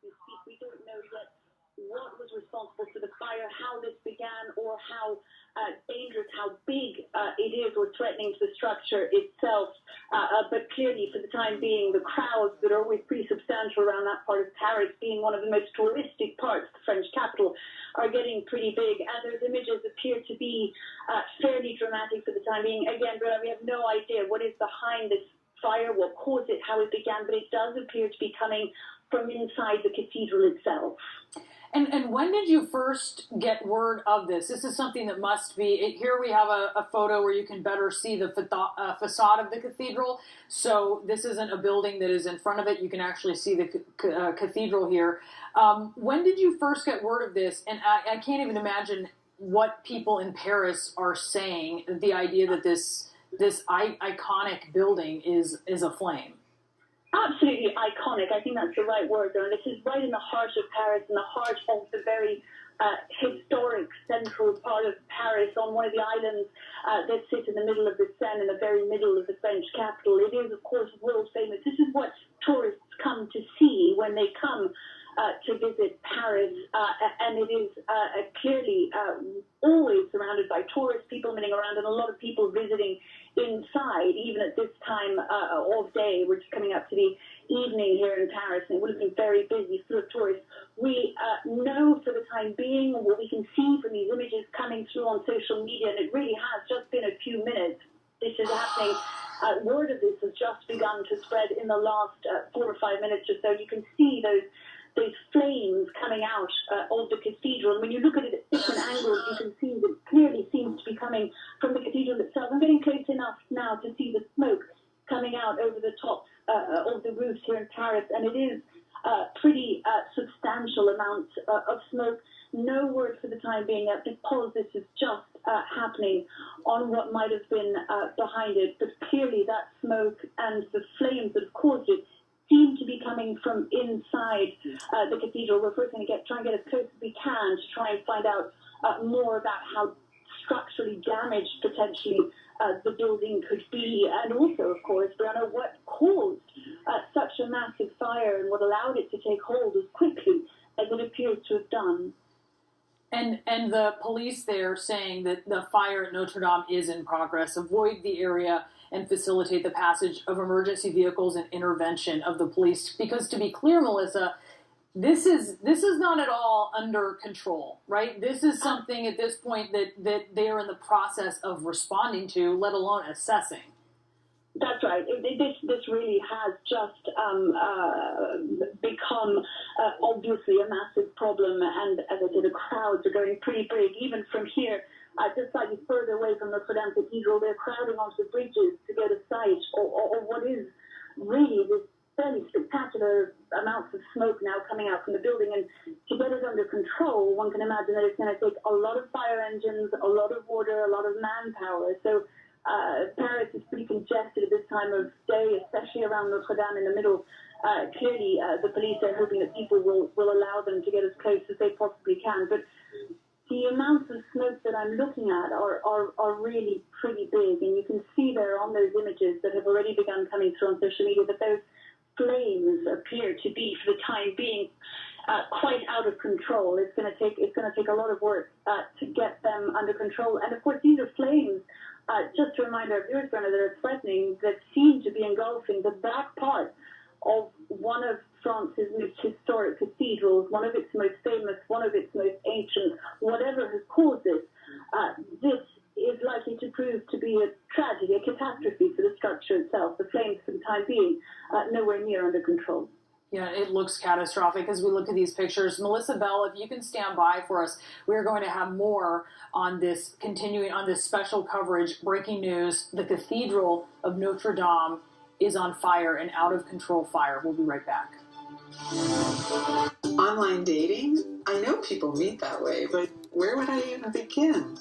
we speak. We don't know yet what was responsible for the fire, how this began, or how dangerous, how big it is or threatening to the structure itself. But clearly, for the time being, the crowds that are always pretty substantial around that part of Paris, being one of the most touristic parts of the French capital, are getting pretty big. And those images appear to be fairly dramatic for the time being. Again, Bruno, we have no idea what is behind this fire, what caused it, how it began, but it does appear to be coming from inside the cathedral itself. And when did you first get word of this? This is something that must be, here we have a photo where you can better see the facade of the cathedral. So this isn't a building that is in front of it. You can actually see the cathedral here. When did you first get word of this? And I can't even imagine what people in Paris are saying, the idea that this iconic building is aflame. Absolutely iconic. I think that's the right word there. And this is right in the heart of Paris, in the heart of the very historic central part of Paris, on one of the islands that sit in the middle of the Seine, in the very middle of the French capital. It is, of course, world famous. This is what tourists come to see when they come to visit Paris, and it is clearly always surrounded by tourists, people milling around, and a lot of people visiting inside, even at this time of day. We're just coming up to the evening here in Paris, and it would have been very busy, full of tourists. We know for the time being what we can see from these images coming through on social media, and it really has just been a few minutes. This is happening. Word of this has just begun to spread in the last 4 or 5 minutes or so. You can see those flames coming out of the cathedral. And when you look at it at different angles, you can see that it clearly seems to be coming from the cathedral itself. I'm getting close enough now to see the smoke coming out over the tops of the roofs here in Paris, and it is pretty substantial amounts of smoke. No word for the time being yet, because this is just happening, on what might have been behind it. But clearly that smoke and the flames that have caused it seem to be coming from inside the cathedral. We're first going to try and get as close as we can to try and find out more about how structurally damaged potentially the building could be, and also, of course, Brianna, what caused such a massive fire and what allowed it to take hold as quickly as it appears to have done. And the police there saying that the fire at Notre Dame is in progress. Avoid the area and facilitate the passage of emergency vehicles and intervention of the police. Because to be clear, Melissa, this is not at all under control, right? This is something at this point that they are in the process of responding to, let alone assessing. That's right. This really has just become obviously a massive problem, and as I said, the crowds are going pretty big, even from here. Just slightly further away from Notre Dame Cathedral, they're crowding onto the bridges to get a sight of what is really this fairly spectacular amounts of smoke now coming out from the building. And to get it under control, one can imagine that it's going to take a lot of fire engines, a lot of water, a lot of manpower. So Paris is pretty congested at this time of day, especially around Notre Dame in the middle. Clearly, the police are hoping that people will allow them to get as close as they possibly can. But the amounts of smoke that I'm looking at are really pretty big, and you can see there on those images that have already begun coming through on social media that those flames appear to be, for the time being, quite out of control. It's going to take a lot of work to get them under control. And of course, these are flames. Just to remind our viewers, Brenna, that are threatening, that seem to be engulfing the back part of one of France's most historic cathedrals, one of its most famous, one of its most ancient. Whatever has caused this, this is likely to prove to be a tragedy, a catastrophe for the structure itself. The flames, for the time being, nowhere near under control. Yeah, it looks catastrophic as we look at these pictures. Melissa Bell, if you can stand by for us, we're going to have more on this, continuing on this special coverage. Breaking news, the Cathedral of Notre Dame is on fire, an out-of-control fire. We'll be right back. Online dating? I know people meet that way, but where would I even begin?